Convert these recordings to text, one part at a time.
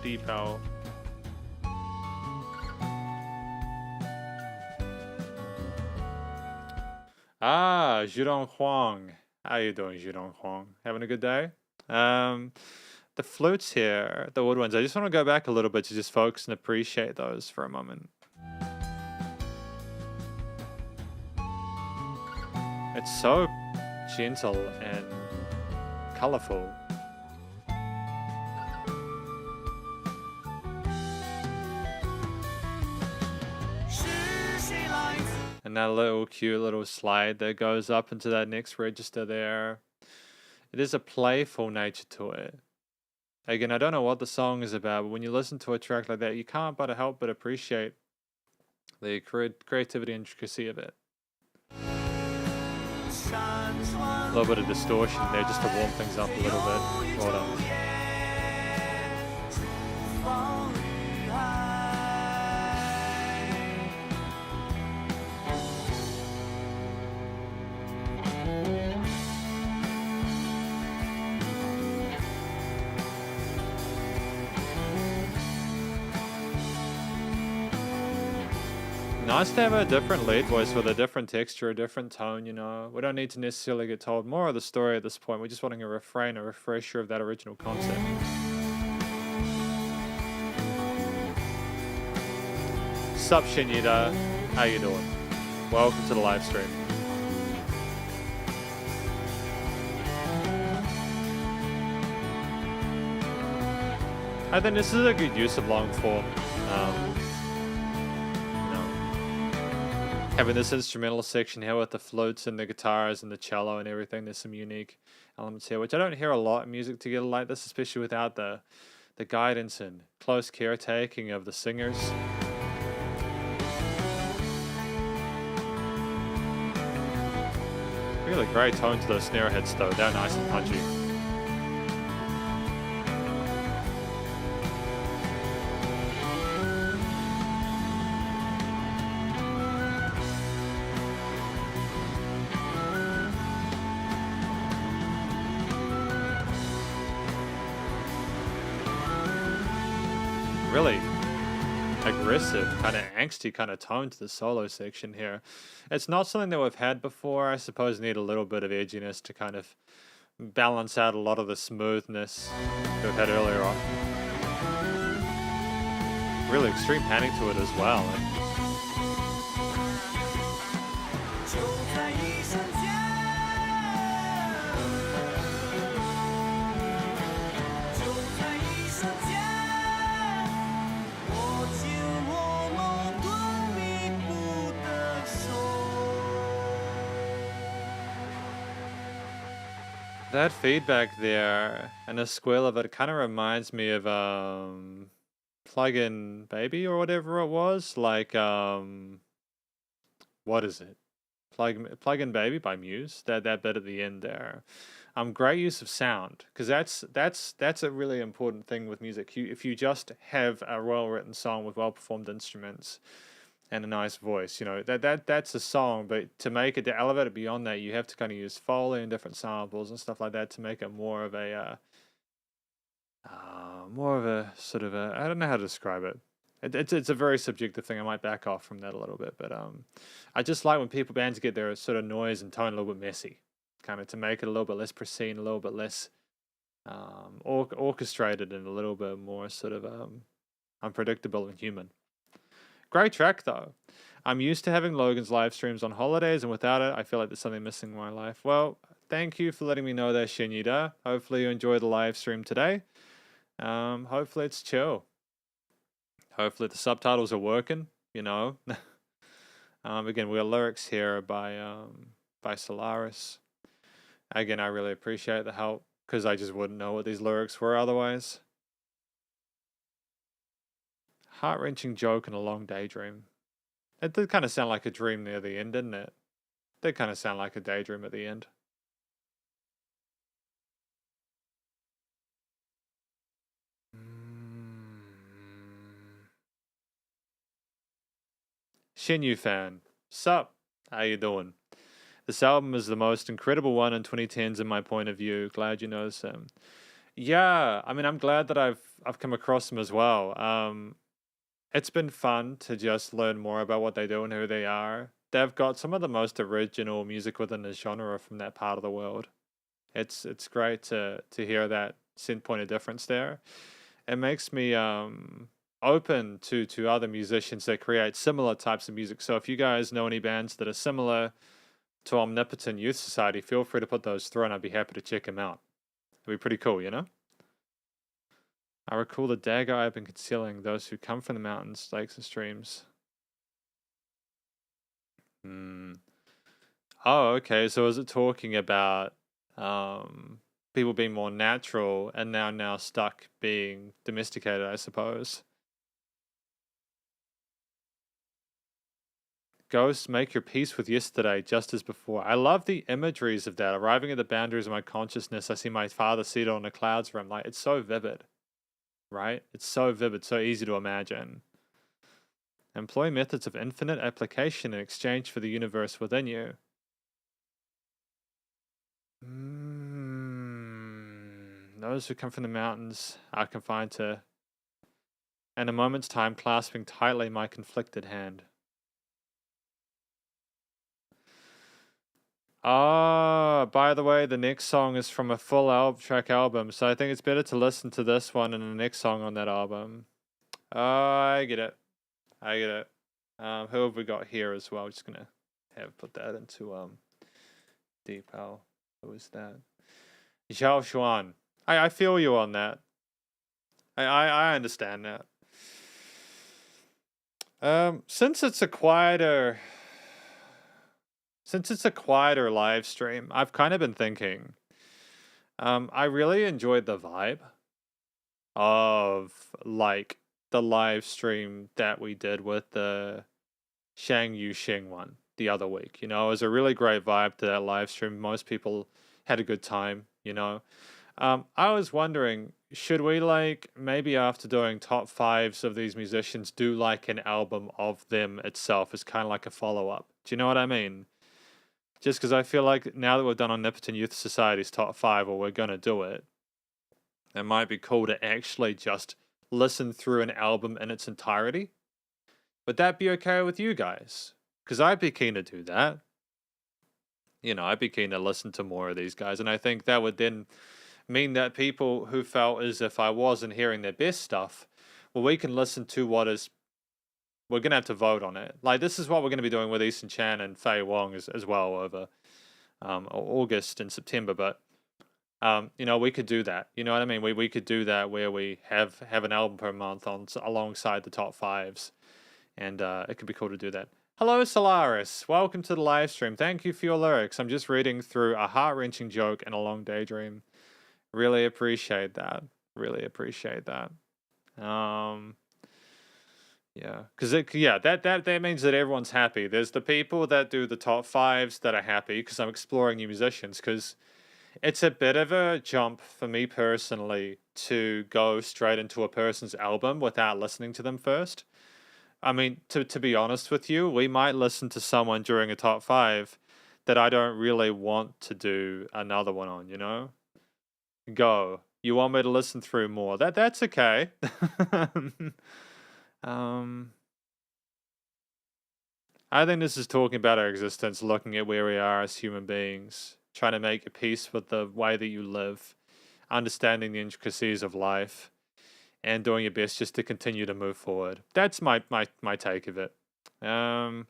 Depot. Ah, Zhudong Huang. How you doing, Zhudong Huang? Having a good day? The flutes here, the woodwinds, I just want to go back a little bit to just focus and appreciate those for a moment. It's so gentle and colorful. And that little cute little slide that goes up into that next register there. It is a playful nature to it. Again, I don't know what the song is about, but when you listen to a track like that, you can't but help but appreciate the creativity and intricacy of it. A little bit of distortion there just to warm things up a little bit. Well done. Nice to have a different lead voice with a different texture, a different tone, you know. We don't need to necessarily get told more of the story at this point. We're just wanting a refrain, a refresher of that original concept. Sup, Shinida? How you doing? Welcome to the live stream. I think this is a good use of long form. Having this instrumental section here with the flutes and the guitars and the cello and everything, there's some unique elements here, which I don't hear a lot in music together like this, especially without the guidance and close caretaking of the singers. Really great tone to those snare heads though, they're nice and punchy. Really aggressive, kind of angsty kind of tone to the solo section here. It's not something that we've had before. I suppose need a little bit of edginess to kind of balance out a lot of the smoothness that we've had earlier on. Really extreme panic to it as well. That feedback there and the squeal of it kind of reminds me of Plug-in Baby or whatever it was. Like what is it? Plug-in Baby by Muse. That bit at the end there. Great use of sound, because that's a really important thing with music. If you just have a well-written song with well-performed instruments and a nice voice, you know, that's a song, but to make it, to elevate it beyond that, you have to kind of use Foley and different samples and stuff like that to make it more of a sort of a, I don't know how to describe it. It's a very subjective thing. I might back off from that a little bit, but I just like when bands get their sort of noise and tone a little bit messy, kind of to make it a little bit less pristine, a little bit less orchestrated, and a little bit more sort of unpredictable and human. Great track though. I'm used to having Logan's live streams on holidays, and without it, I feel like there's something missing in my life. Well, thank you for letting me know that, Shinida. Hopefully you enjoyed the live stream today. Hopefully it's chill. Hopefully the subtitles are working, you know. Again, we have lyrics here by Solaris. Again, I really appreciate the help, because I just wouldn't know what these lyrics were otherwise. Heart-wrenching joke and a long daydream. It did kind of sound like a dream near the end, didn't it? It did kind of sound like a daydream at the end. Shinyu fan, sup? How you doing? This album is the most incredible one in 2010s in my point of view. Glad you know, Sam. Yeah, I mean, I'm glad that I've come across them as well. It's been fun to just learn more about what they do and who they are. They've got some of the most original music within the genre from that part of the world. It's great to hear that point of difference there. It makes me open to other musicians that create similar types of music. So if you guys know any bands that are similar to Omnipotent Youth Society, feel free to put those through, and I'd be happy to check them out. It'd be pretty cool, you know. I recall the dagger I have been concealing those who come from the mountains, lakes, and streams. Hmm. Oh, okay. So is it talking about people being more natural and now stuck being domesticated, I suppose? Ghosts, make your peace with yesterday just as before. I love the imageries of that. Arriving at the boundaries of my consciousness, I see my father seated on the clouds where I'm like, it's so vivid, right? It's so vivid, so easy to imagine. Employ methods of infinite application in exchange for the universe within you. Those who come from the mountains are confined to, in a moment's time, clasping tightly my conflicted hand. Ah, by the way, the next song is from a full track album, so I think it's better to listen to this one and the next song on that album. I get it. I get it. Who have we got here as well? Just gonna put that into Deepal. Who is that? Zhao Xuan. I feel you on that. I understand that. Since it's a quieter live stream, I've kind of been thinking. I really enjoyed the vibe of like the live stream that we did with the Shang Yuxing one the other week. You know, it was a really great vibe to that live stream. Most people had a good time, you know. I was wondering, should we like maybe after doing top fives of these musicians do like an album of them itself as kind of like a follow-up? Do you know what I mean? Just because I feel like now that we've done Omnipotent Youth Society's top five, or we're gonna do it, it might be cool to actually just listen through an album in its entirety. Would that be okay with you guys? Because I'd be keen to do that. You know, I'd be keen to listen to more of these guys, and I think that would then mean that people who felt as if I wasn't hearing their best stuff, well, we can listen to what is. We're gonna have to vote on it. Like this is what we're gonna be doing with Eason Chan and Fei Wong as well over August and September. But you know, we could do that. You know what I mean? We could do that where we have an album per month on alongside the top fives, and it could be cool to do that. Hello, Solaris. Welcome to the live stream. Thank you for your lyrics. I'm just reading through a heart-wrenching joke and a long daydream. Really appreciate that. Really appreciate that. Yeah, because that means that everyone's happy. There's the people that do the top fives that are happy because I'm exploring new musicians. Because it's a bit of a jump for me personally to go straight into a person's album without listening to them first. I mean, to be honest with you, we might listen to someone during a top five that I don't really want to do another one on. You know. Go. You want me to listen through more? That's okay. I think this is talking about our existence, looking at where we are as human beings, trying to make a peace with the way that you live, understanding the intricacies of life, and doing your best just to continue to move forward. That's my take of it. But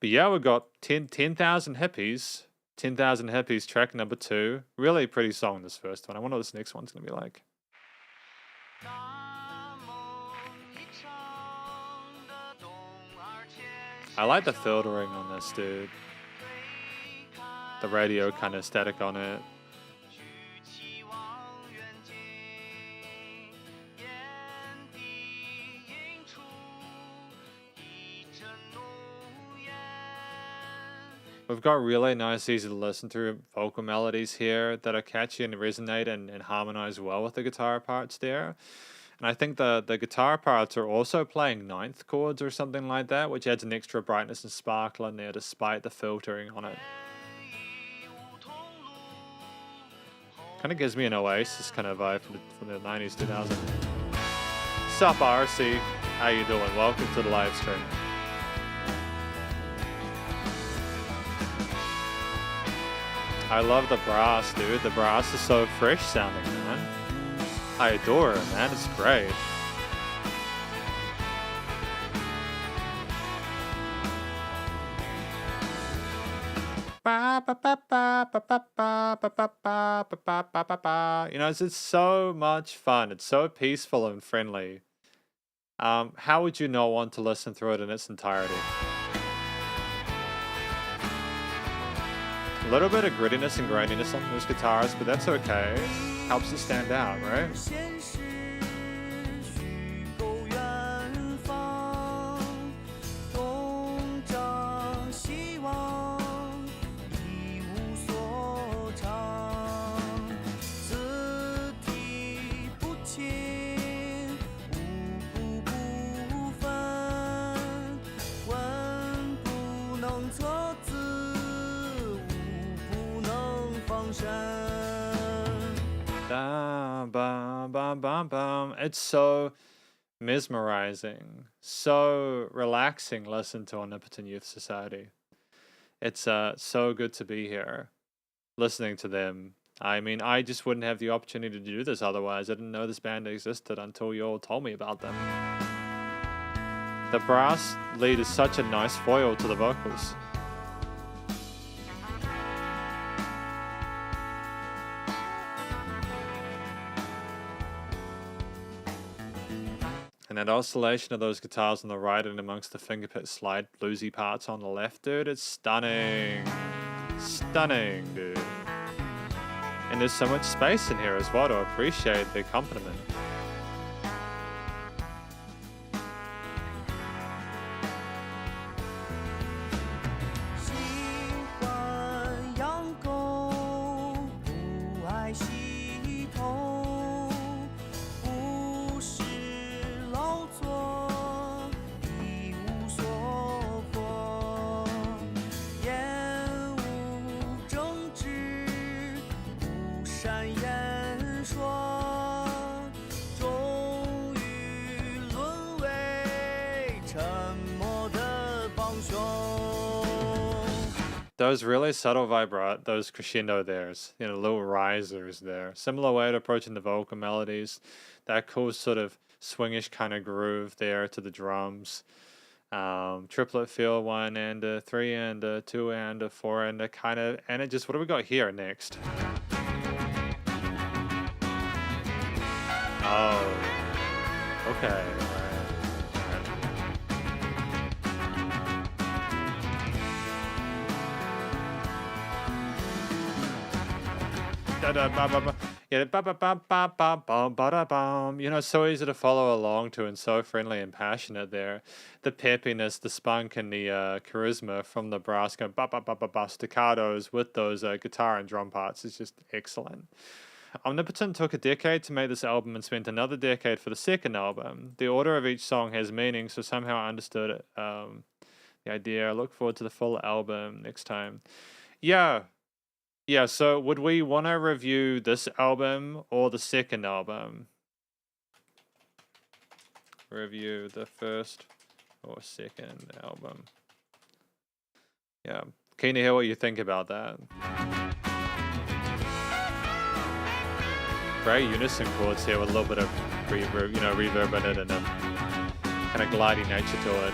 yeah, we've got 10,000 hippies. 10,000 Hippies, track number 2. Really pretty song, this first one. I wonder what this next one's going to be like. I like the filtering on this, dude. The radio kind of static on it. We've got really nice, easy to listen to vocal melodies here that are catchy and resonate and harmonize well with the guitar parts there. And I think the guitar parts are also playing ninth chords or something like that, which adds an extra brightness and sparkle in there despite the filtering on it. Kind of gives me an Oasis kind of vibe from the 90s, 2000s. Sup, RC? How you doing? Welcome to the live stream. I love the brass, dude. The brass is so fresh sounding, man. I adore it, man. It's great. You know, it's so much fun. It's so peaceful and friendly. How would you not want to listen through it in its entirety? A little bit of grittiness and graininess on those guitars, but that's okay. Helps it stand out, right? It's so mesmerizing, so relaxing. Listen to Omnipotent Youth Society. It's so good to be here, listening to them. I mean, I just wouldn't have the opportunity to do this otherwise. I didn't know this band existed until you all told me about them. The brass lead is such a nice foil to the vocals. And that oscillation of those guitars on the right and amongst the fingerpit slide bluesy parts on the left, dude, it's stunning. Stunning, dude. And there's so much space in here as well to appreciate the accompaniment. Those really subtle vibrato, those crescendo there's, you know, little risers there. Similar way to approaching the vocal melodies. That cool sort of swingish kind of groove there to the drums. Triplet feel, 1 and a 3 and a 2 and a 4 and a kind of, and it just, what do we got here next? Oh, okay. Yeah, you know, so easy to follow along to and so friendly and passionate there. The peppiness, the spunk, and the charisma from the brass going staccatos with those guitar and drum parts is just excellent. Omnipotent took a decade to make this album and spent another decade for the second album. The order of each song has meaning, so somehow I understood it. The idea. I look forward to the full album next time. Yeah, so would we want to review this album or the second album? Review the first or second album. Yeah, keen to hear what you think about that. Great unison chords here with a little bit of reverb, you know, reverb in it and a kind of glidey nature to it.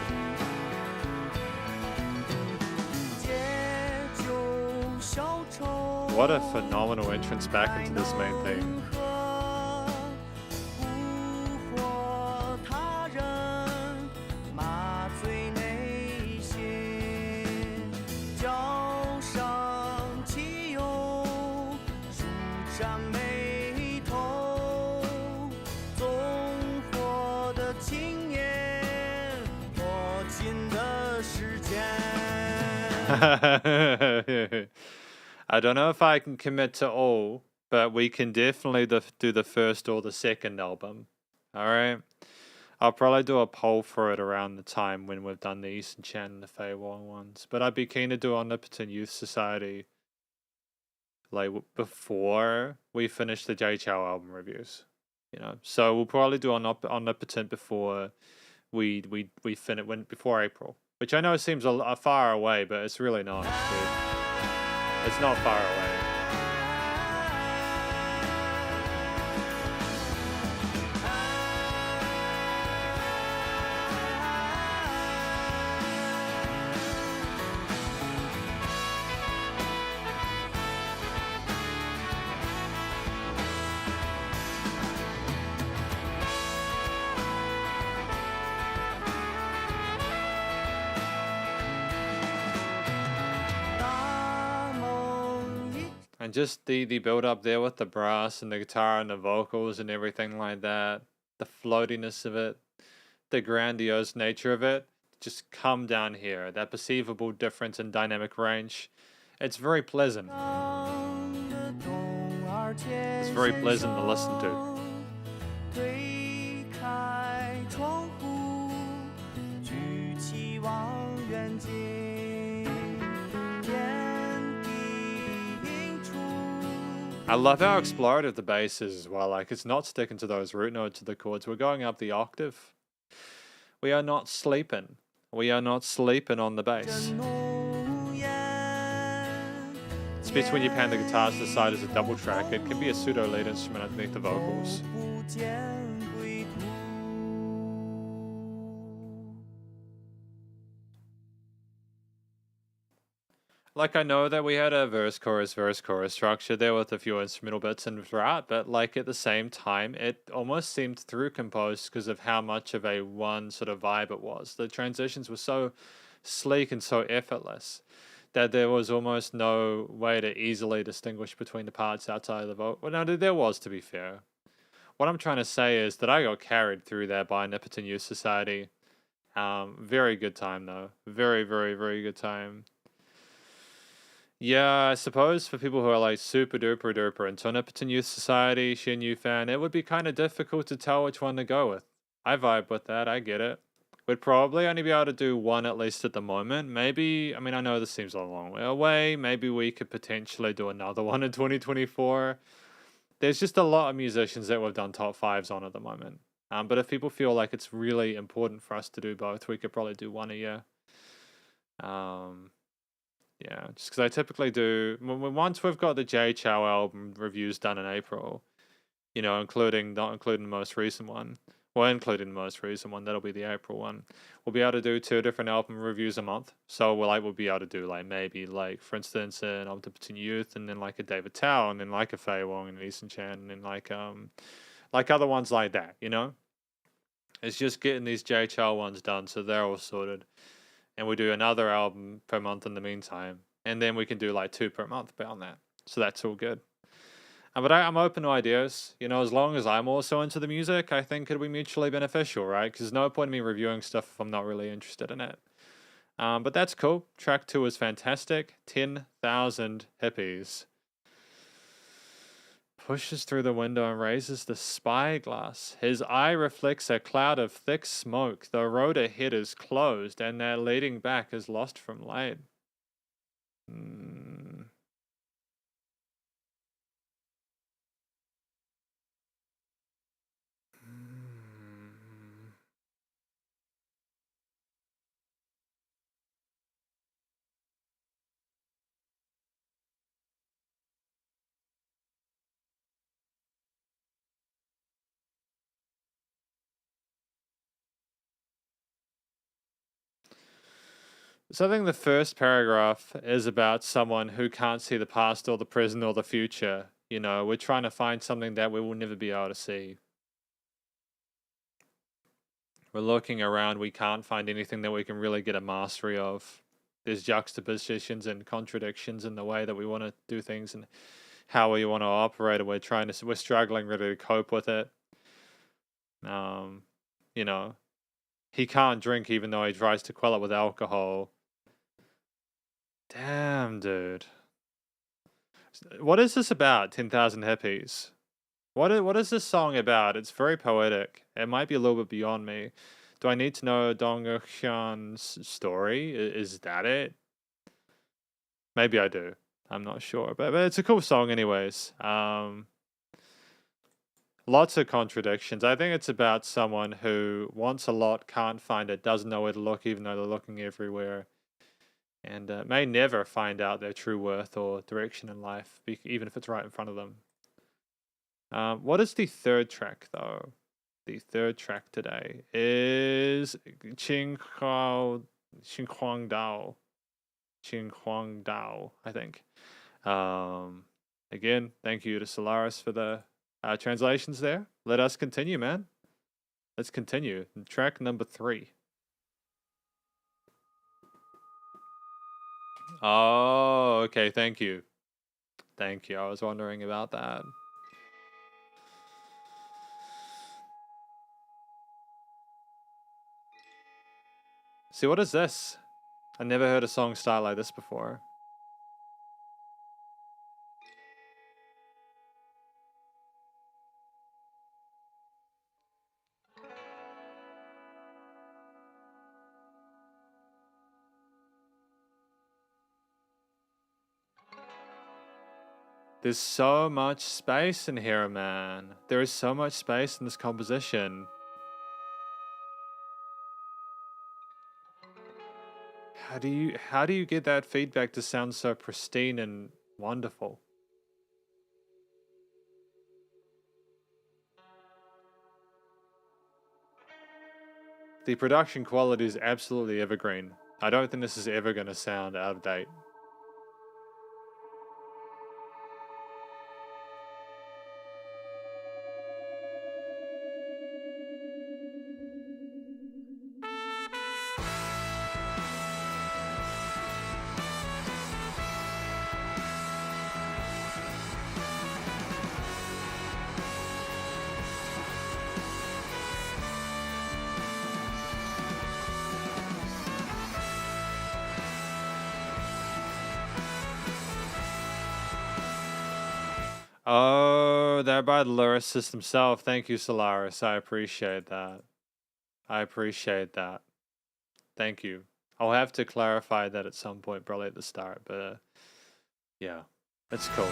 What a phenomenal entrance back into this main theme. I don't know if I can commit to all, but we can definitely do the first or the second album. All right. I'll probably do a poll for it around the time when we've done the Eastern Chan and the Fey Wall ones. But I'd be keen to do Omnipotent Youth Society like before we finish the J Chow album reviews. So we'll probably do Omnipotent before we finish before April, which I know seems a far away, but it's really not, dude. It's not far away. And just the build up there with the brass and the guitar and the vocals and everything like that, the floatiness of it, the grandiose nature of it, just come down here. That perceivable difference in dynamic range. It's very pleasant. It's very pleasant to listen to. I love how explorative the bass is as well. Like, it's not sticking to those root notes of the chords. We're going up the octave. We are not sleeping. We are not sleeping on the bass. Especially when you pan the guitar to the side as a double track, it can be a pseudo lead instrument underneath the vocals. Like, I know that we had a verse, chorus structure there with a few instrumental bits and throughout, but like at the same time, it almost seemed through composed because of how much of a one sort of vibe it was. The transitions were so sleek and so effortless that there was almost no way to easily distinguish between the parts outside of the vocal. Well, no, there was, to be fair. What I'm trying to say is that I got carried through there by Omnipotent Youth Society. Very good time though. Very, very, very good time. Yeah, I suppose for people who are like super duper duper into Omnipotent Youth Society, Shin Yu fan, it would be kind of difficult to tell which one to go with. I vibe with that, I get it. We'd probably only be able to do one at least at the moment. Maybe, I mean, I know this seems a long way away. Maybe we could potentially do another one in 2024. There's just a lot of musicians that we've done top fives on at the moment. But if people feel like it's really important for us to do both, we could probably do one a year. Yeah, just because I typically do, once we've got the J Chow album reviews done in April, not including the most recent one, well, including the most recent one, that'll be the April one, we'll be able to do 2 different album reviews a month. So we'll be able to do like maybe like, for instance, an Omnipotent Youth, and then like a David Tao, and then like a Fei Wong and an Eason Chan, and then like other ones like that, It's just getting these J Chow ones done so they're all sorted. And we do another album per month in the meantime. And then we can do like 2 per month beyond that. So that's all good. But I'm open to ideas. As long as I'm also into the music, I think it'll be mutually beneficial, right? Because there's no point in me reviewing stuff if I'm not really interested in it. But that's cool. Track 2 is fantastic. 10,000 hippies. Pushes through the window and raises the spyglass. His eye reflects a cloud of thick smoke. The road ahead is closed, and that leading back is lost from light. So I think the first paragraph is about someone who can't see the past or the present or the future. We're trying to find something that we will never be able to see. We're looking around, we can't find anything that we can really get a mastery of. There's juxtapositions and contradictions in the way that we want to do things and how we want to operate, and we're struggling really to cope with it. He can't drink even though he tries to quell it with alcohol. Damn, dude. What is this about, 10,000 hippies? What is this song about? It's very poetic. It might be a little bit beyond me. Do I need to know Dong Hyun's story? Is that it? Maybe I do. I'm not sure, but it's a cool song anyways. Lots of contradictions. I think it's about someone who wants a lot, can't find it, doesn't know where to look, even though they're looking everywhere, and may never find out their true worth or direction in life, even if it's right in front of them. What is the third track, though? The third track today is Qinghuang Dao. Qinghuang Dao, I think. Again, thank you to Solaris for the translations there. Let us continue, man. Let's continue. Track number 3. Oh, okay. Thank you. Thank you. I was wondering about that. See, what is this? I never heard a song start like this before. There's so much space in here, man. There is so much space in this composition. How do you get that feedback to sound so pristine and wonderful? The production quality is absolutely evergreen. I don't think this is ever going to sound out of date. Oh, they're by the lyricist himself. Thank you, Solaris. I appreciate that. I appreciate that. Thank you. I'll have to clarify that at some point, probably at the start, but yeah, that's cool.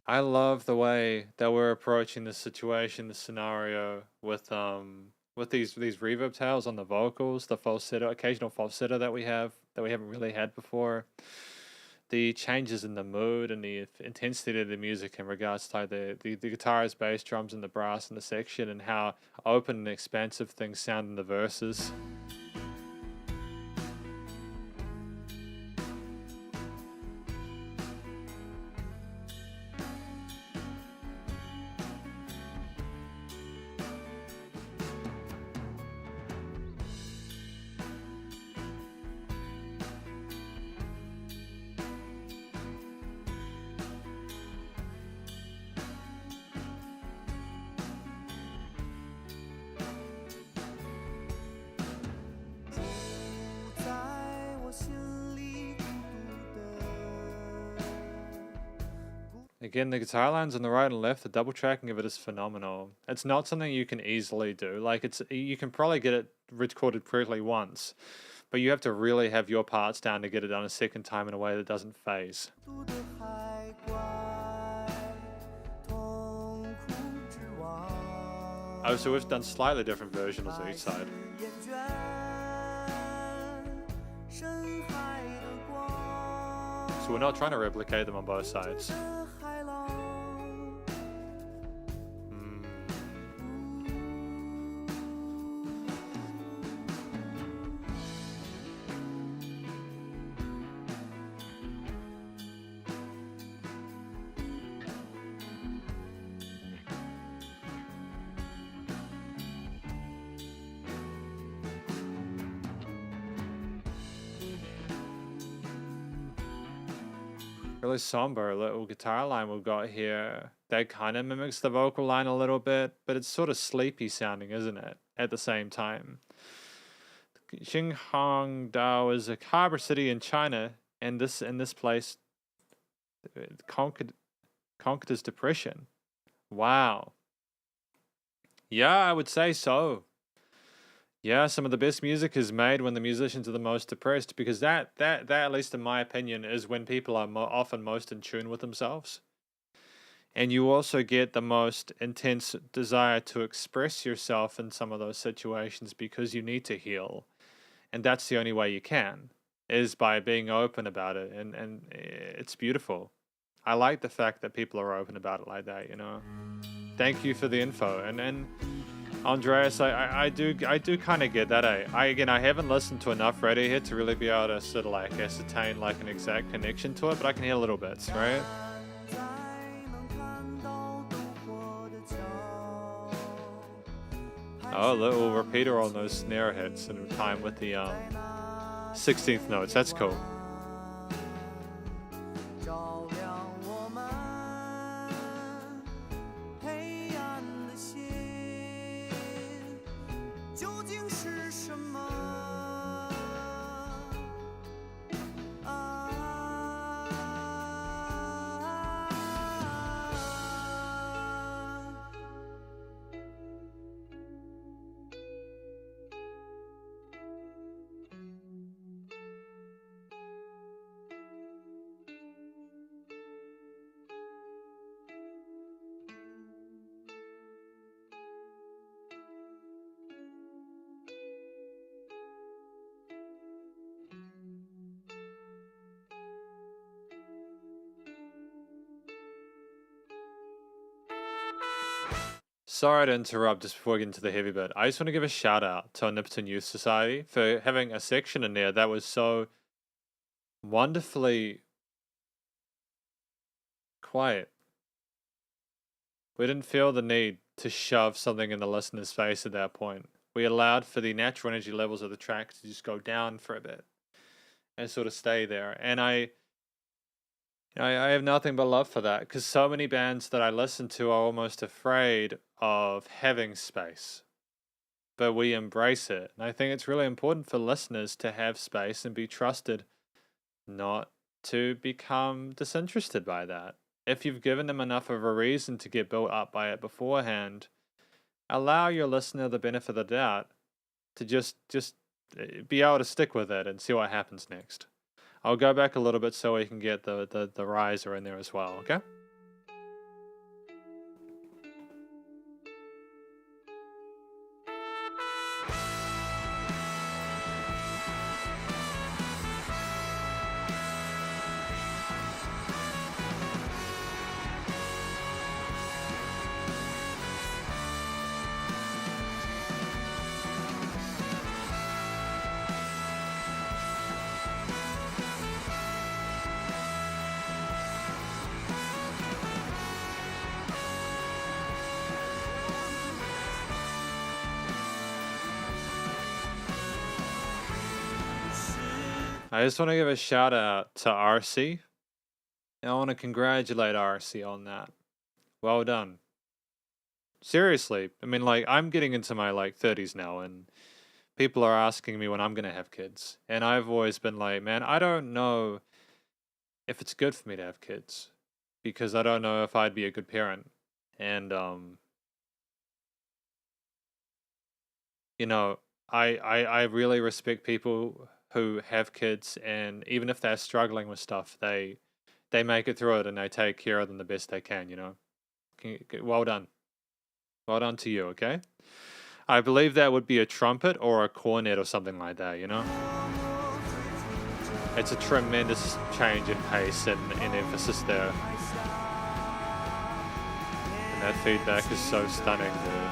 I love the way that we're approaching this situation, this scenario with these reverb tails on the vocals, the falsetto, occasional falsetto that we haven't really had before. The changes in the mood and the intensity of the music in regards to the guitars, bass, drums, and the brass in the section, and how open and expansive things sound in the verses. Again, the guitar lines on the right and left, the double tracking of it is phenomenal. It's not something you can easily do. Like, you can probably get it recorded correctly once, but you have to really have your parts down to get it done a second time in a way that doesn't phase. Oh, so we've done slightly different versions on each side. So we're not trying to replicate them on both sides. really somber little guitar line we've got here that kind of mimics the vocal line a little bit, but it's sort of sleepy sounding, isn't it? At the same time. Xinjiang is a harbor city in China, and this place conquered his depression. Wow. Yeah, I would say so. Yeah, some of the best music is made when the musicians are the most depressed, because that at least in my opinion is when people are often most in tune with themselves. And you also get the most intense desire to express yourself in some of those situations because you need to heal. And that's the only way you can, is by being open about it. And it's beautiful. I like the fact that people are open about it like that, you know. Thank you for the info. And Andreas, I do kind of get that. I haven't listened to enough Radiohead to really be able to sort of like ascertain like an exact connection to it, but I can hear little bits, right? Oh, a little repeater on those snare hits in time with the 16th notes. That's cool. Sorry to interrupt just before we get into the heavy bit. I just want to give a shout out to Omnipotent Youth Society for having a section in there that was so wonderfully quiet. We didn't feel the need to shove something in the listener's face at that point. We allowed for the natural energy levels of the track to just go down for a bit and sort of stay there. And I have nothing but love for that, because so many bands that I listen to are almost afraid of having space, but we embrace it. And I think it's really important for listeners to have space and be trusted not to become disinterested by that. If you've given them enough of a reason to get built up by it beforehand, allow your listener the benefit of the doubt to just be able to stick with it and see what happens next. I'll go back a little bit so we can get the riser in there as well, okay? I just want to give a shout out to RC. And I want to congratulate RC on that. Well done. Seriously, I mean, like, I'm getting into my like 30s now, and people are asking me when I'm gonna have kids, and I've always been like, man, I don't know if it's good for me to have kids, because I don't know if I'd be a good parent. And you know, I really respect people who have kids, and even if they're struggling with stuff, they make it through it and they take care of them the best they can, you know. Well done. Well done to you, okay? I believe that would be a trumpet or a cornet or something like that, you know? It's a tremendous change in pace and in emphasis there. And that feedback is so stunning, dude.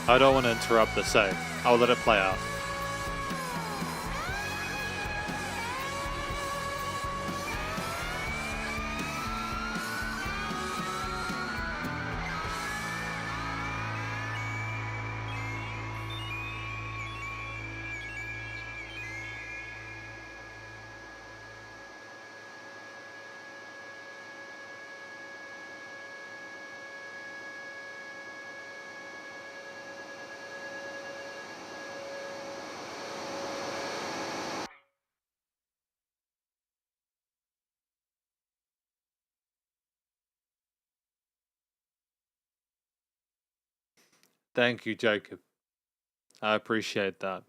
I don't want to interrupt the save. I'll let it play out. Thank you, Jacob. I appreciate that.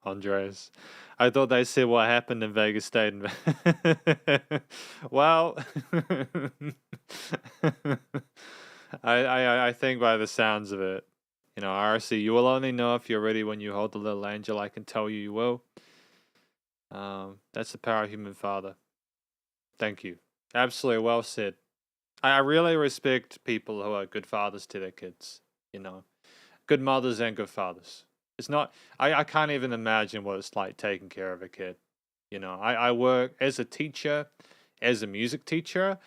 Andres. I thought they said what happened in Vegas stayed in well, I think by the sounds of it, you know, RC, you will only know if you're ready when you hold the little angel. I can tell you will. That's the power of human father. Thank you. Absolutely well said. I really respect people who are good fathers to their kids, you know. Good mothers and good fathers. It's not, I can't even imagine what it's like taking care of a kid. You know, I work as a teacher, as a music teacher.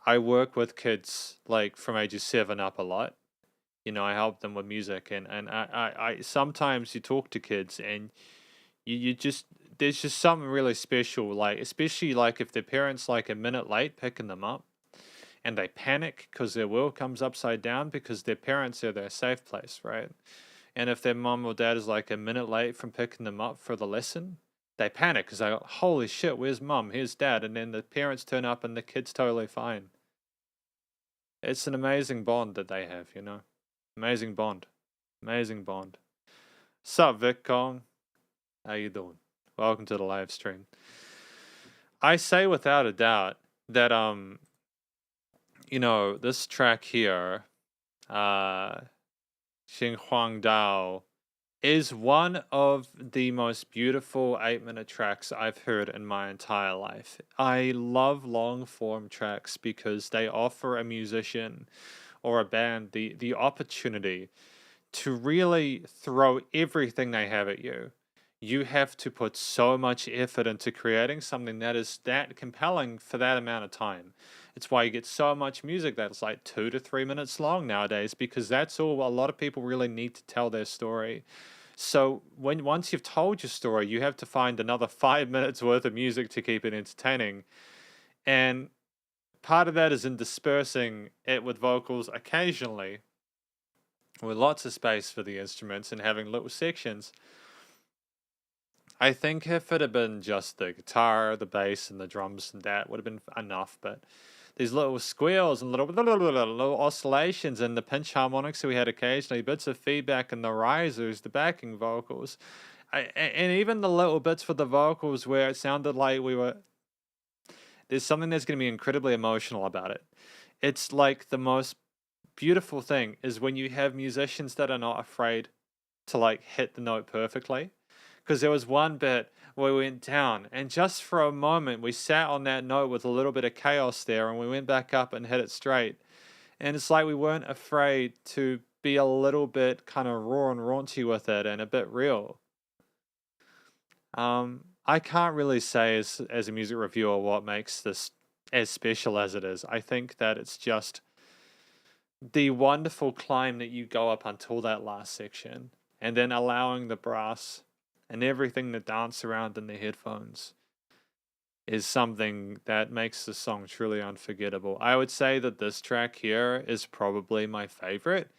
I work with kids like from ages 7 up a lot. You know, I help them with music, and I sometimes you talk to kids and you just, there's just something really special, like, especially like if their parents like a minute late picking them up and they panic because their world comes upside down because their parents are their safe place, right? And if their mom or dad is like a minute late from picking them up for the lesson, they panic because they go, holy shit, where's mom? Here's dad. And then the parents turn up and the kid's totally fine. It's an amazing bond that they have, you know? Amazing bond. Amazing bond. Sup, Vic Kong? How you doing? Welcome to the live stream. I say without a doubt that, you know, this track here, Xing Huang Dao, is one of the most beautiful 8-minute tracks I've heard in my entire life. I love long form tracks because they offer a musician or a band the opportunity to really throw everything they have at you. You have to put so much effort into creating something that is that compelling for that amount of time. It's why you get so much music that's like 2 to 3 minutes long nowadays, because that's all a lot of people really need to tell their story. So once you've told your story, you have to find another 5 minutes worth of music to keep it entertaining. And part of that is in dispersing it with vocals occasionally, with lots of space for the instruments and having little sections. I think if it had been just the guitar, the bass, and the drums, and that would have been enough. But these little squeals and little oscillations and the pinch harmonics that we had occasionally, bits of feedback and the risers, the backing vocals, and even the little bits for the vocals where it sounded like we were. There's something that's going to be incredibly emotional about it. It's like the most beautiful thing is when you have musicians that are not afraid to like hit the note perfectly. Because there was one bit where we went down, and just for a moment, we sat on that note with a little bit of chaos there, and we went back up and hit it straight. And it's like we weren't afraid to be a little bit kind of raw and raunchy with it and a bit real. I can't really say as a music reviewer what makes this as special as it is. I think that it's just the wonderful climb that you go up until that last section, and then allowing the brass and everything that dance around in the headphones is something that makes the song truly unforgettable. I would say that this track here is probably my favorite.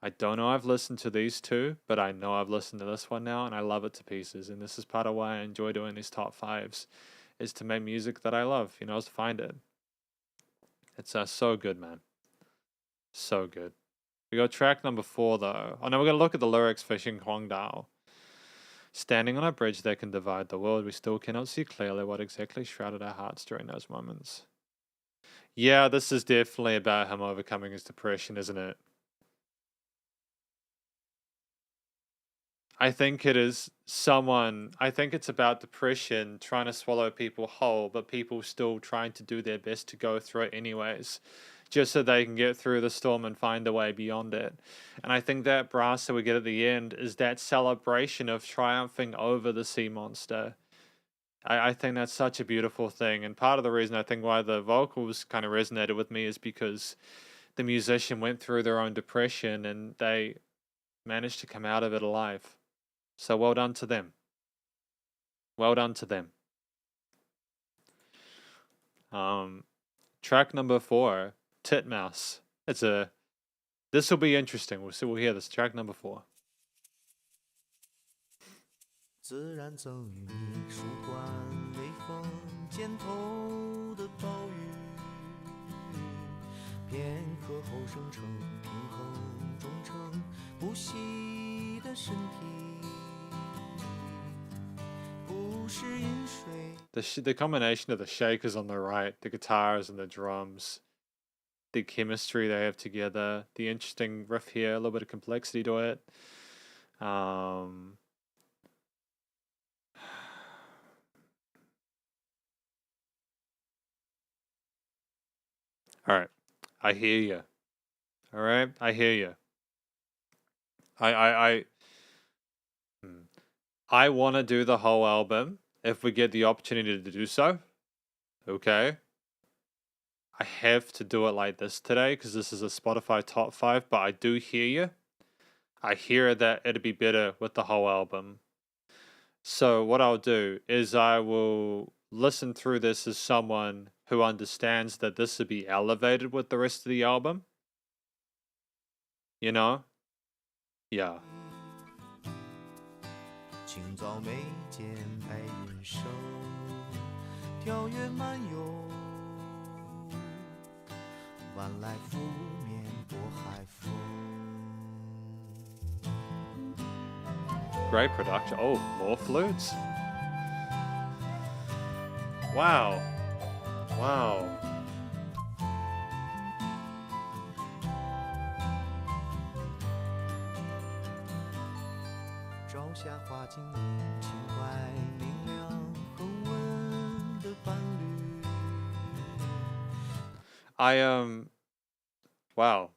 I don't know I've listened to these two, but I know I've listened to this one now, and I love it to pieces. And this is part of why I enjoy doing these top fives, is to make music that I love, you know, to find it. It's so good, man. So good. We got track number 4, though. Oh, no, we're going to look at the lyrics for Xing Huang Dao. Standing on a bridge that can divide the world, we still cannot see clearly what exactly shrouded our hearts during those moments. Yeah, this is definitely about him overcoming his depression, isn't it? I think it is I think it's about depression trying to swallow people whole, but people still trying to do their best to go through it anyways. just so they can get through the storm and find a way beyond it. And I think that brass that we get at the end is that celebration of triumphing over the sea monster. I think that's such a beautiful thing. And part of the reason I think why the vocals kind of resonated with me is because the musician went through their own depression and they managed to come out of it alive. So well done to them. Well done to them. Track number 4, Titmouse. This will be interesting. We'll hear this. Track number 4. 自然赠予你树冠微风肩头的暴雨，片刻后生成平衡忠诚不息的身体，不是饮水。The combination of the shakers on the right, the guitars and the drums, the chemistry they have together, the interesting riff here, a little bit of complexity to it. All right, I hear you. All right, I hear you. I want to do the whole album if we get the opportunity to do so. Okay. I have to do it like this today because this is a Spotify top 5, but I do hear you. I hear that it'd be better with the whole album. So what I'll do is I will listen through this as someone who understands that this would be elevated with the rest of the album. You know? Yeah. 清早眉间白云生，跳跃漫游，晚来拂面多海风。 Great production. Oh, more flutes. Wow. Wow. 朝霞花径情怀明亮恒温的伴侣。 Wow.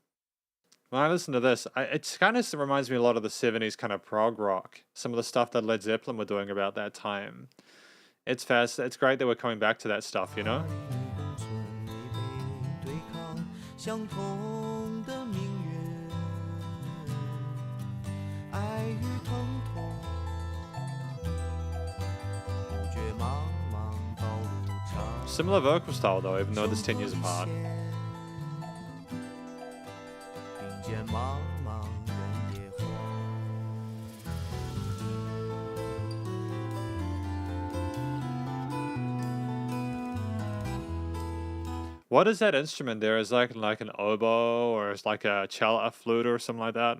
When I listen to this, it kind of reminds me a lot of the 70s kind of prog rock. Some of the stuff that Led Zeppelin were doing about that time. It's fast. It's great that we're coming back to that stuff, you know? 对抗相同的命运，爱与疼痛，不觉茫茫道路长。 Similar vocal style though, even though it's 10 years apart. 并肩茫茫人野荒。 What is that instrument there? Is like an oboe or it's like a cello, a flute or something like that?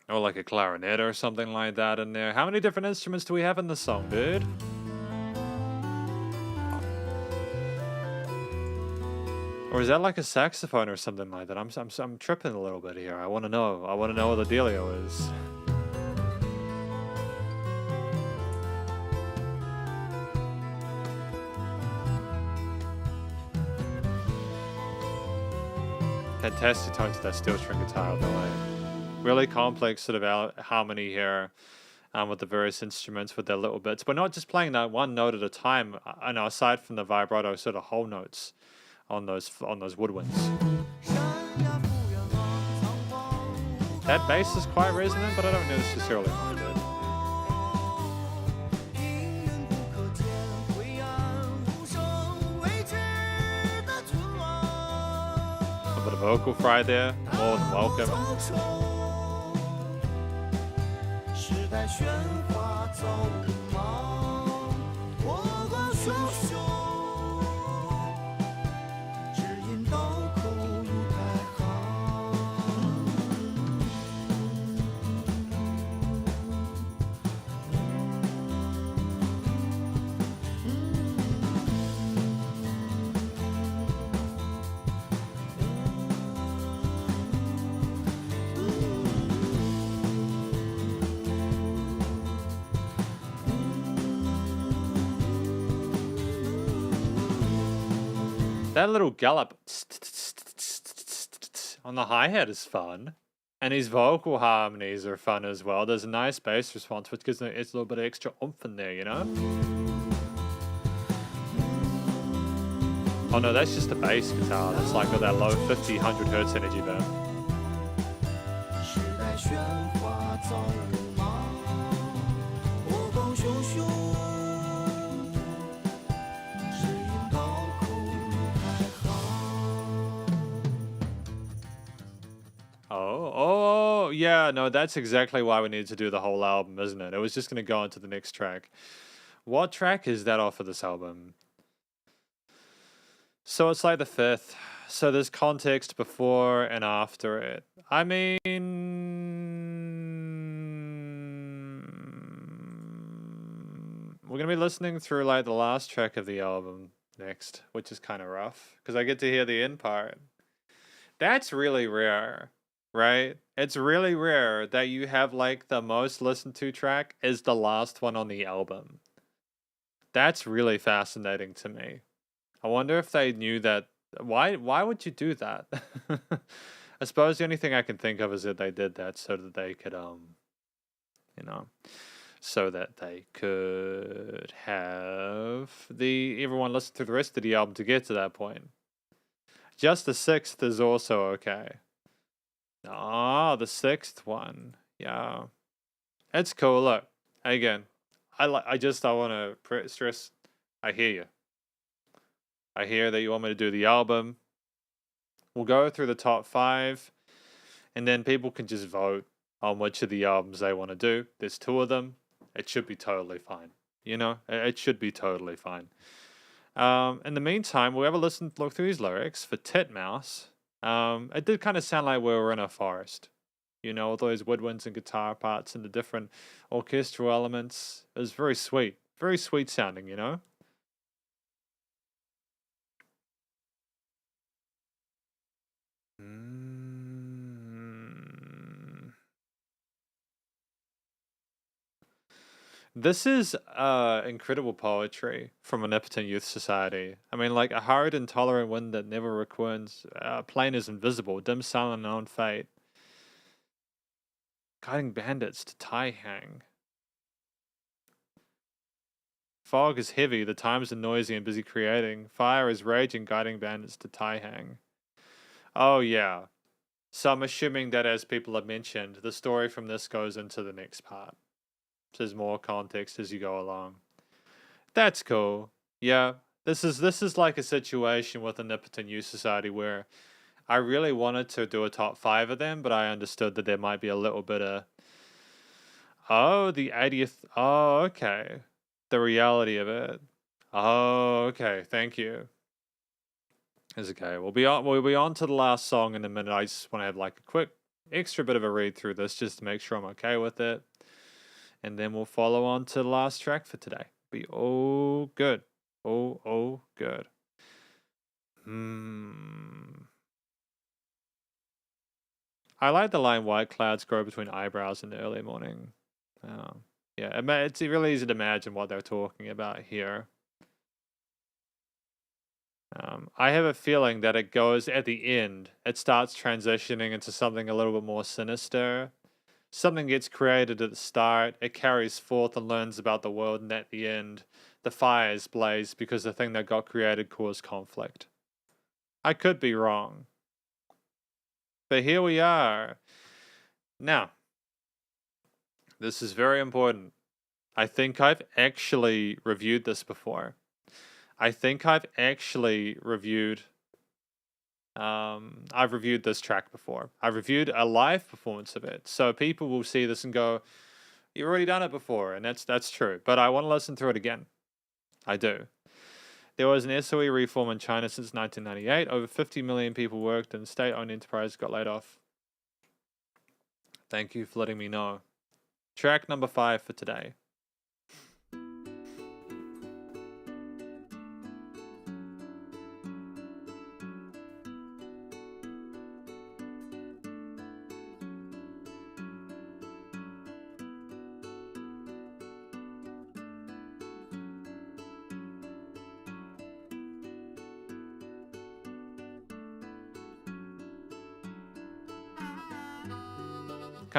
Or like a clarinet or something like that in there. How many different instruments do we have in the song, dude? Or is that like a saxophone or something like that? I'm tripping a little bit here. I want to know. I want to know what the dealio is. Fantastic tone to that steel string guitar, by the way. Really complex sort of harmony here with the various instruments with their little bits. But not just playing that one note at a time. I know aside from the vibrato sort of whole notes on those woodwinds. That bass is quite resonant, but I don't necessarily mind it. A bit of vocal fry there, more than welcome. 时代喧哗早无忙，我光熊熊，只因刀口如太行。 That little gallop on the hi-hat is fun. And his vocal harmonies are fun as well. There's a nice bass response, which gives it a little bit of extra oomph in there, you know? Oh no, that's just the bass guitar. That's like got that low 50, 100 hertz energy there. 时代喧哗早如梦，波光汹汹，只因刀口如太行。 Oh, yeah, no, that's exactly why we needed to do the whole album, isn't it? It was just going to go into the next track. What track is that off of this album? So it's like the 5th. So there's context before and after it. I mean, we're going to be listening through like the last track of the album next, which is kind of rough because I get to hear the end part. That's really rare, right? It's really rare that you have like the most listened to track is the last one on the album. That's really fascinating to me. I wonder if they knew that. Why would you do that? I suppose the only thing I can think of is that they did that so that they could you know, so that they could have everyone listen to the rest of the album to get to that point. Just the 6th is also okay. Oh, the 6th one. Yeah. It's cool. Look, again, I want to stress, I hear you. I hear that you want me to do the album. We'll go through the top 5, and then people can just vote on which of the albums they want to do. There's 2 of them. It should be totally fine. You know, it should be totally fine. In the meantime, we'll have a look through these lyrics for Titmouse. It did kind of sound like we were in a forest. You know, all those woodwinds and guitar parts and the different orchestral elements. It was very sweet. Very sweet sounding, you know? This is incredible poetry from Omnipotent Youth Society. I mean, like a hard, intolerant wind that never returns, plain is invisible, dim, silent, and on fate. Guiding bandits to tie hang. Fog is heavy, the times are noisy and busy creating. Fire is raging, guiding bandits to tie hang. Oh, yeah. So I'm assuming that as people have mentioned, the story from this goes into the next part. So there's more context as you go along. That's cool. Yeah. This is like a situation with Omnipotent Youth Society where I really wanted to do a top 5 of them, but I understood that there might be a little bit of the 80th. Oh, okay. The reality of it. Oh, okay. Thank you. It's okay. We'll be on to the last song in a minute. I just want to have like a quick extra bit of a read through this just to make sure I'm okay with it. And then we'll follow on to the last track for today. Be all good. Oh, good. I like the line, white clouds grow between eyebrows in the early morning. Yeah, it's really easy to imagine what they're talking about here. I have a feeling that it goes at the end. It starts transitioning into something a little bit more sinister. Something gets created at the start, it carries forth and learns about the world, and at the end, the fires blaze because the thing that got created caused conflict. I could be wrong. But here we are. Now, this is very important. I think I've actually reviewed this before. I've reviewed this track before. I've reviewed a live performance of it. So people will see this and go, you've already done it before. And that's true. But I want to listen through it again. I do. There was an SOE reform in China since 1998. Over 50 million people worked and state-owned enterprises got laid off. Thank you for letting me know. Track number 5 for today.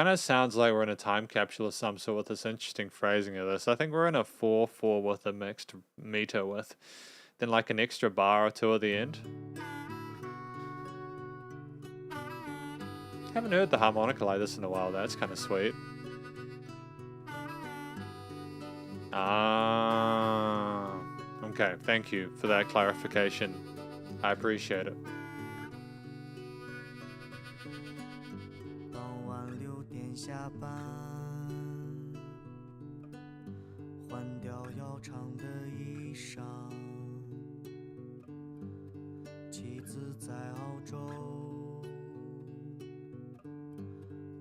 kind of sounds like we're in a time capsule of some sort with this interesting phrasing of this. I think we're in a 4/4 with a mixed meter with then like an extra bar or two at the end. Haven't heard the harmonica like this in a while. That's kind of sweet. Ah, okay. Thank you for that clarification. I appreciate it. 傍晚6点下班，换掉要长的衣裳。妻子在澳洲，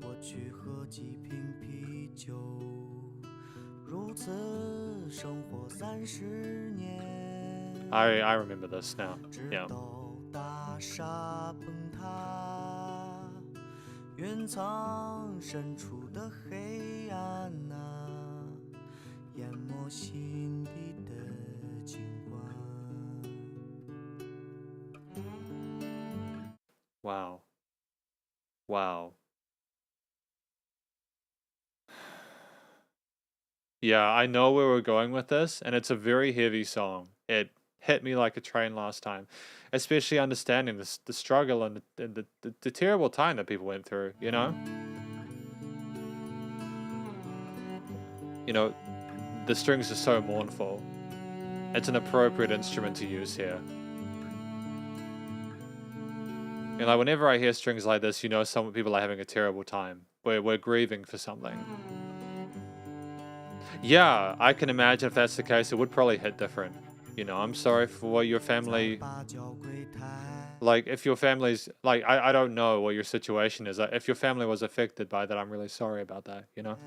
我去喝几瓶啤酒。如此生活30年。I remember this now. 直 Yeah. 到大厦崩塌，云层深处的黑暗啊，淹没心底的景观。Wow. Wow. Yeah, I know where we're going with this, and it's a very heavy song. It hit me like a train last time, especially understanding the struggle and the terrible time that people went through, you know? You know, the strings are so mournful. It's an appropriate instrument to use here. You know, like whenever I hear strings like this, you know some people are having a terrible time. We're grieving for something. Yeah, I can imagine if that's the case, it would probably hit different. You know, I'm sorry for what your family, like if your family's, like I don't know what your situation is. If your family was affected by that, I'm really sorry about that, you know?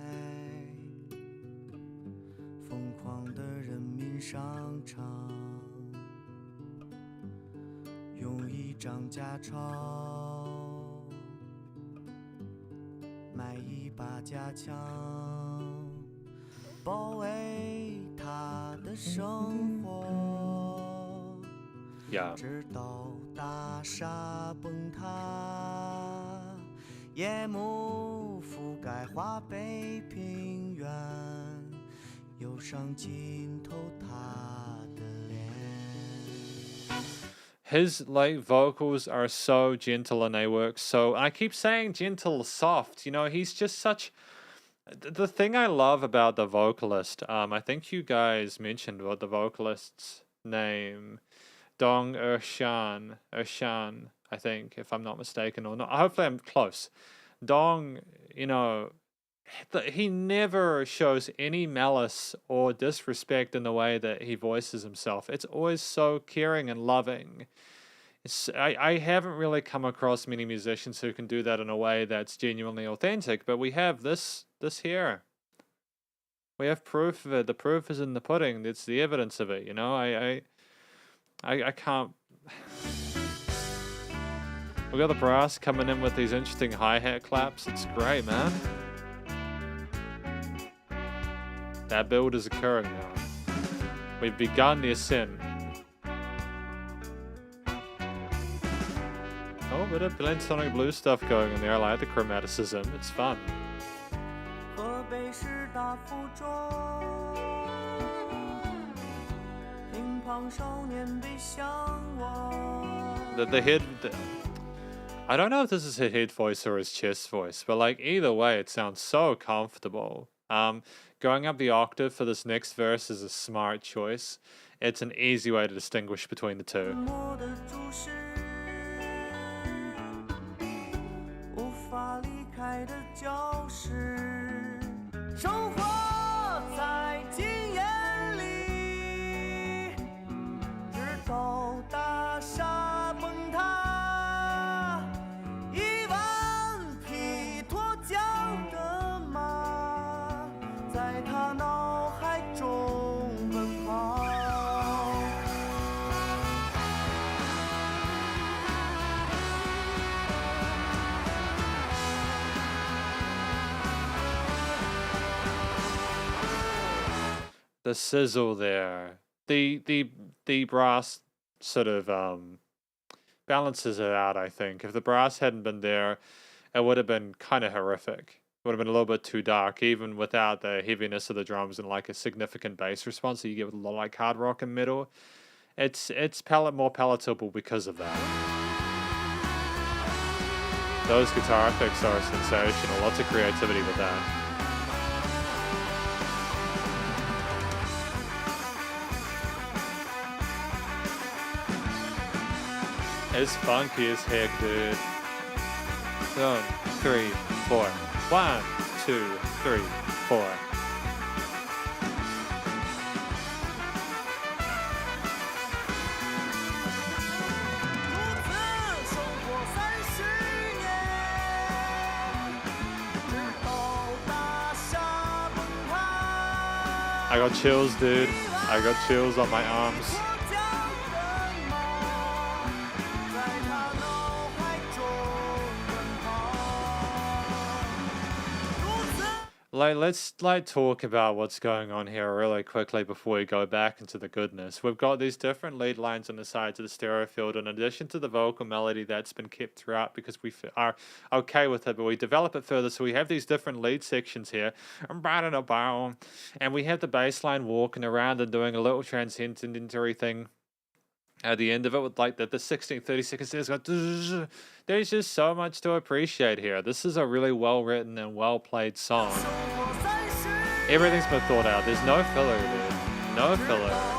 疯狂的人民商场，用一张假钞买一把假枪，保卫他的生活。 Yeah. 直到大厦崩塌，夜幕覆盖华北平原，忧伤浸透他的脸。 His like vocals are so gentle and they work so. I keep saying gentle, soft. You know, he's just such. The thing I love about the vocalist, I think you guys mentioned what the vocalist's name, Dong Ershan, I think, if I'm not mistaken, or not. Hopefully, I'm close. Dong, you know, he never shows any malice or disrespect in the way that he voices himself. It's always so caring and loving. I haven't really come across many musicians who can do that in a way that's genuinely authentic, but we have this here. We have proof of it. The proof is in the pudding. It's the evidence of it, you know? I can't. We got the brass coming in with these interesting hi-hat claps. It's great, man. That build is occurring now. We've begun the ascent. Oh, a bit of Sonic Blue stuff going in there. I like the chromaticism. It's fun. 河北师大附中，乒乓少年背向我。 The head. I don't know if this is his head voice or his chest voice, but like either way, it sounds so comfortable. Going up the octave for this next verse is a smart choice. It's an easy way to distinguish between the two. 默的注视，无法离开的教室，生活在禁烟里，直到大厦崩塌，一万匹脱缰的马，在他脑海中奔跑。 The sizzle there, the brass sort of balances it out. I think if the brass hadn't been there, it would have been kind of horrific. would have been a little bit too dark, even without the heaviness of the drums and like a significant bass response that you get with a lot of like hard rock and metal. It's more palatable because of that. Those guitar effects are sensational. Lots of creativity with that. It's funky as heck, dude. 1, 3, 4. 1, 2, 3, 4. I got chills, dude. I got chills on my arms. Let's talk about what's going on here really quickly before we go back into the goodness. We've got these different lead lines on the sides of the stereo field, in addition to the vocal melody that's been kept throughout because we are okay with it, but we develop it further. So we have these different lead sections here, and we have the bass line walking around and doing a little transcendentary thing at the end of it with like the 16, 30 seconds. There's just so much to appreciate here. This is a really well written and well played song. Everything's been thought out. There's no filler, dude. No filler.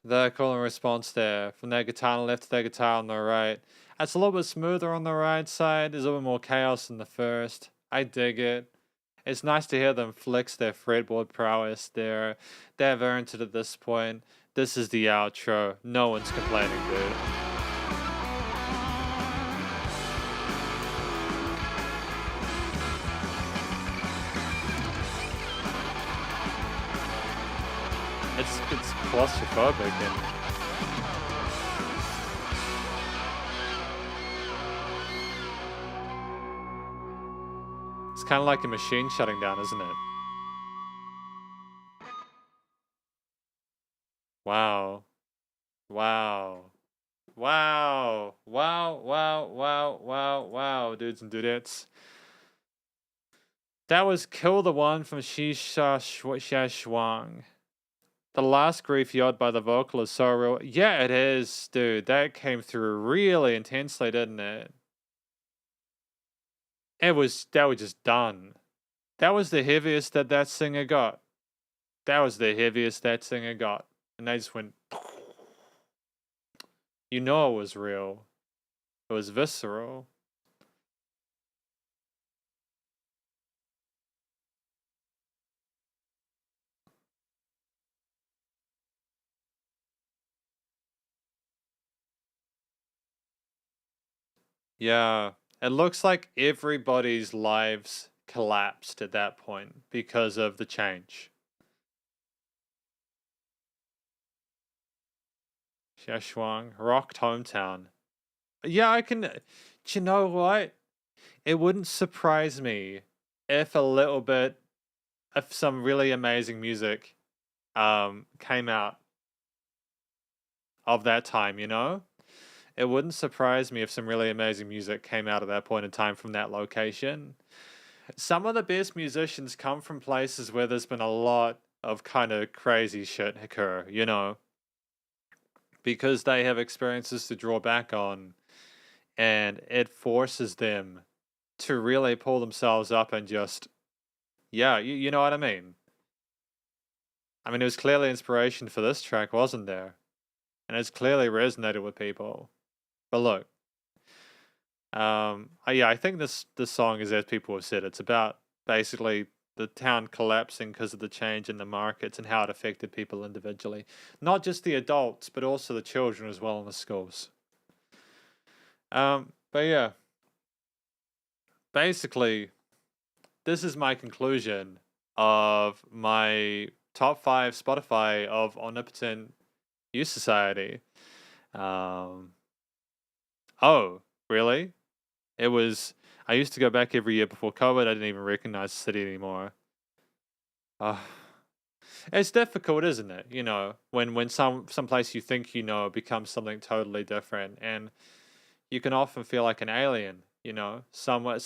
The call and response there, from their guitar on the left to their guitar on the right. It's a little bit smoother on the right side. There's a little bit more chaos in the first. I dig it. It's nice to hear them flex their fretboard prowess there. They've earned it at this point. This is the outro. No one's complaining, dude. It's claustrophobic and it's kind of like a machine shutting down, isn't it? Wow. Wow. Wow. Wow. Wow. Wow. Wow. Wow, dudes and dudettes. That was Kill the One from Shisha Shuang. The last grief yelled by the vocal is so real. Yeah, it is, dude. That came through really intensely, didn't it? That was just done. That was the heaviest that singer got. That was the heaviest that singer got. And they just went, you know, it was real. It was visceral. Yeah, it looks like everybody's lives collapsed at that point because of the change. Xiaoshuang, rocked hometown. Yeah, I can. Do you know what? It wouldn't surprise me if a little bit of some really amazing music came out of that time, you know? It wouldn't surprise me if some really amazing music came out at that point in time from that location. Some of the best musicians come from places where there's been a lot of kind of crazy shit occur, you know? Because they have experiences to draw back on, and it forces them to really pull themselves up and just, yeah, you know what I mean? I mean, it was clearly inspiration for this track, wasn't there? And it's clearly resonated with people. But look, yeah, I think this song is, as people have said, it's about basically the town collapsing because of the change in the markets and how it affected people individually. Not just the adults, but also the children as well in the schools. But yeah, basically, this is my conclusion of my top 5 Spotify of Omnipotent Youth Society. Oh, really? It was. I used to go back every year before COVID. I didn't even recognize the city anymore. It's difficult, isn't it? You know, when some place you think you know becomes something totally different, and you can often feel like an alien. You know, somewhere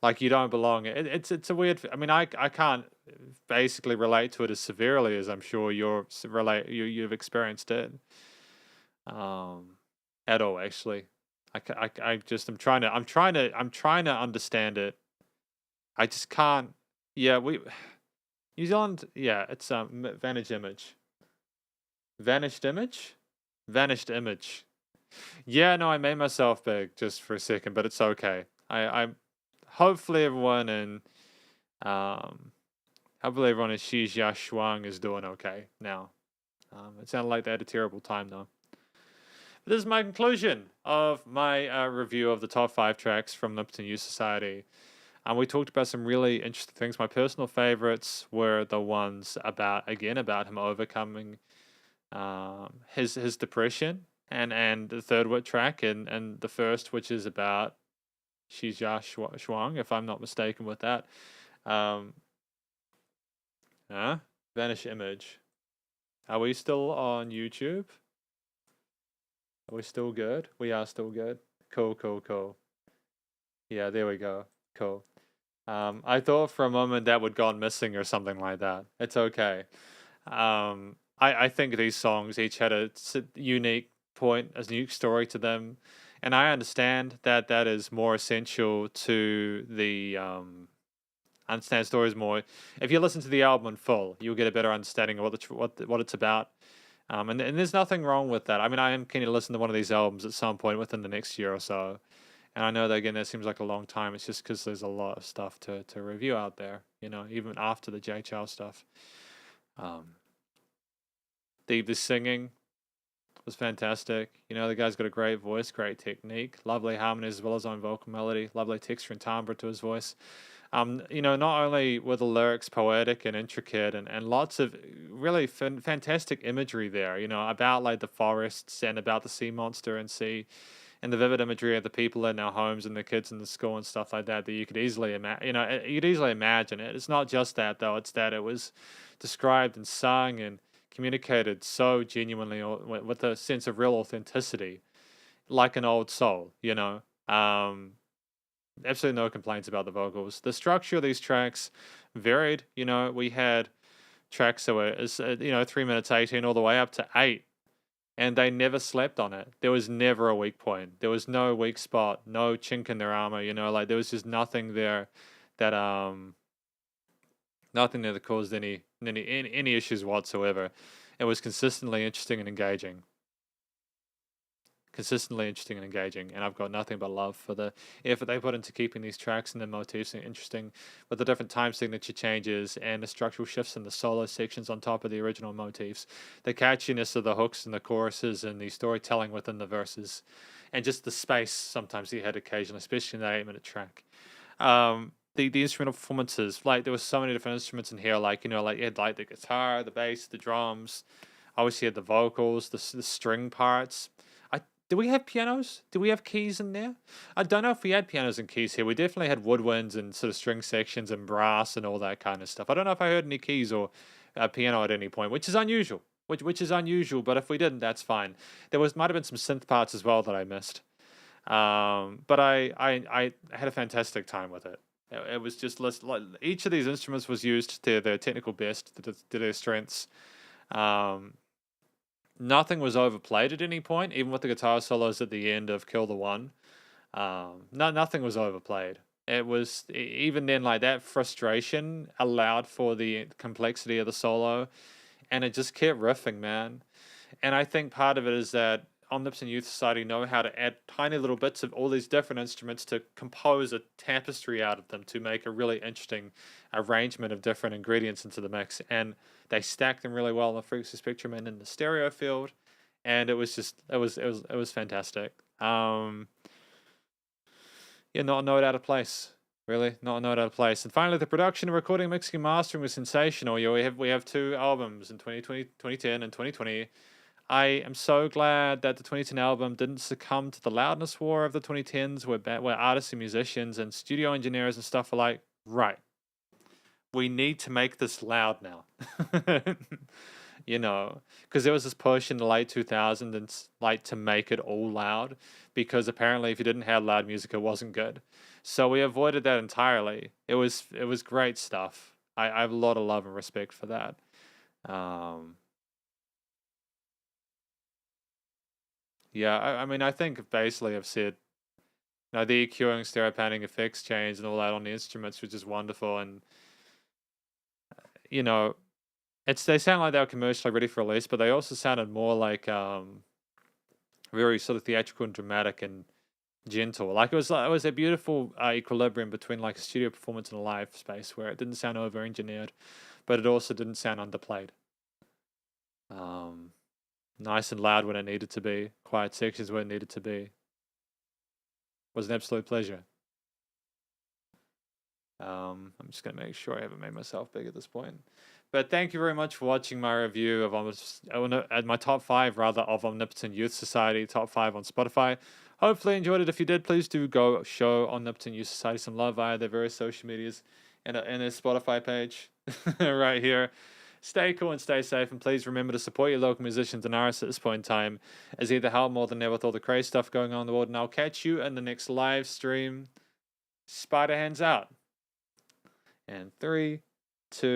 like you don't belong. It's a weird. I mean, I can't basically relate to it as severely as I'm sure you've experienced it. At all actually. I just I'm trying to understand it. I just can't. Yeah, New Zealand. Yeah, it's vanished image. Vanished image. Vanished image. Yeah, no, I made myself big just for a second, but it's okay. I'm hopefully everyone in hopefully everyone in Xijia Shuang is doing okay now. It sounded like they had a terrible time though. This is my conclusion of my review of the top 5 tracks from Omnipotent Youth Society. We talked about some really interesting things. My personal favorites were the ones about him overcoming his depression, and the third track, and the first, which is about Xijia Shuang, if I'm not mistaken with that. Vanish image. Are we still on YouTube? Are we still good? We are still good. Cool. Yeah, there we go. Cool. I thought for a moment that would gone missing or something like that. It's okay. I think these songs each had a unique point, a unique story to them, and I understand that that is more essential to the understand stories more. If you listen to the album in full, you'll get a better understanding of what it's about. And there's nothing wrong with that. I mean, I am keen to listen to one of these albums at some point within the next year or so. And I know that, again, that seems like a long time. It's just because there's a lot of stuff to review out there, you know, even after the J. Chow stuff. The singing was fantastic. You know, the guy's got a great voice, great technique, lovely harmonies as well as own vocal melody, lovely texture and timbre to his voice. You know, not only were the lyrics poetic and intricate and lots of really fantastic imagery there, you know, about like the forests and about the sea monster and sea, and the vivid imagery of the people in our homes and the kids in the school and stuff like that you could easily imagine. You know, you'd easily imagine it. It's not just that though; it's that it was described and sung and communicated so genuinely with a sense of real authenticity, like an old soul. You know. Absolutely no complaints about the vocals. The structure of these tracks varied. You know, we had tracks that were, 3 minutes 18 all the way up to 8. And they never slept on it. There was never a weak point. There was no weak spot, no chink in their armor, you know, like there was just nothing there that caused any issues whatsoever. It was consistently interesting and engaging. And I've got nothing but love for the effort they put into keeping these tracks and the motifs interesting, with the different time signature changes and the structural shifts in the solo sections on top of the original motifs, the catchiness of the hooks and the choruses and the storytelling within the verses, and just the space sometimes you had occasionally, especially in that 8-minute track. The instrumental performances, like there were so many different instruments in here, like, you know, like you had like the guitar, the bass, the drums, obviously you had the vocals, the string parts. Do we have pianos? Do we have keys in there? I don't know if we had pianos and keys here. We definitely had woodwinds and sort of string sections and brass and all that kind of stuff. I don't know if I heard any keys or a piano at any point, which is unusual. Which is unusual, but if we didn't, that's fine. There might have been some synth parts as well that I missed. But I had a fantastic time with it. It was just like each of these instruments was used to their technical best, to their strengths. Nothing was overplayed at any point, even with the guitar solos at the end of Kill the One. Nothing was overplayed. It was, even then, like that frustration allowed for the complexity of the solo, and it just kept riffing, man. And I think part of it is that Omnipotent Youth Society know how to add tiny little bits of all these different instruments to compose a tapestry out of them to make a really interesting arrangement of different ingredients into the mix. And they stack them really well in the frequency spectrum and in the stereo field. And it was fantastic. Yeah, not a note out of place. Really, not a note out of place. And finally, the production, recording, mixing, and mastering was sensational. We have 2 albums in 2020, 2010 and 2020. I am so glad that the 2010 album didn't succumb to the loudness war of the 2010s, where artists and musicians and studio engineers and stuff are like, right, we need to make this loud now. You know, because there was this push in the late 2000s and like to make it all loud, because apparently if you didn't have loud music, it wasn't good. So we avoided that entirely. It was great stuff. I have a lot of love and respect for that. Yeah, I mean, I think basically I've said, you know, the EQing, stereo panning, effects change, and all that on the instruments, which is wonderful. And you know, they sound like they were commercially ready for release, but they also sounded more like very sort of theatrical and dramatic and gentle. Like it was a beautiful equilibrium between like a studio performance and a live space, where it didn't sound over engineered, but it also didn't sound underplayed. Nice and loud when it needed to be, quiet sections where it needed to be. It was an absolute pleasure. I'm just going to make sure I haven't made myself big at this point. But thank you very much for watching my review of my top 5 rather of Omnipotent Youth Society, top 5 on Spotify. Hopefully you enjoyed it. If you did, please do go show Omnipotent Youth Society some love via their various social medias and their Spotify page right here. Stay cool and stay safe, and please remember to support your local musicians and artists at this point in time, as either help more than ever with all the crazy stuff going on in the world. And I'll catch you in the next live stream. Spiderhands out. And 3, 2...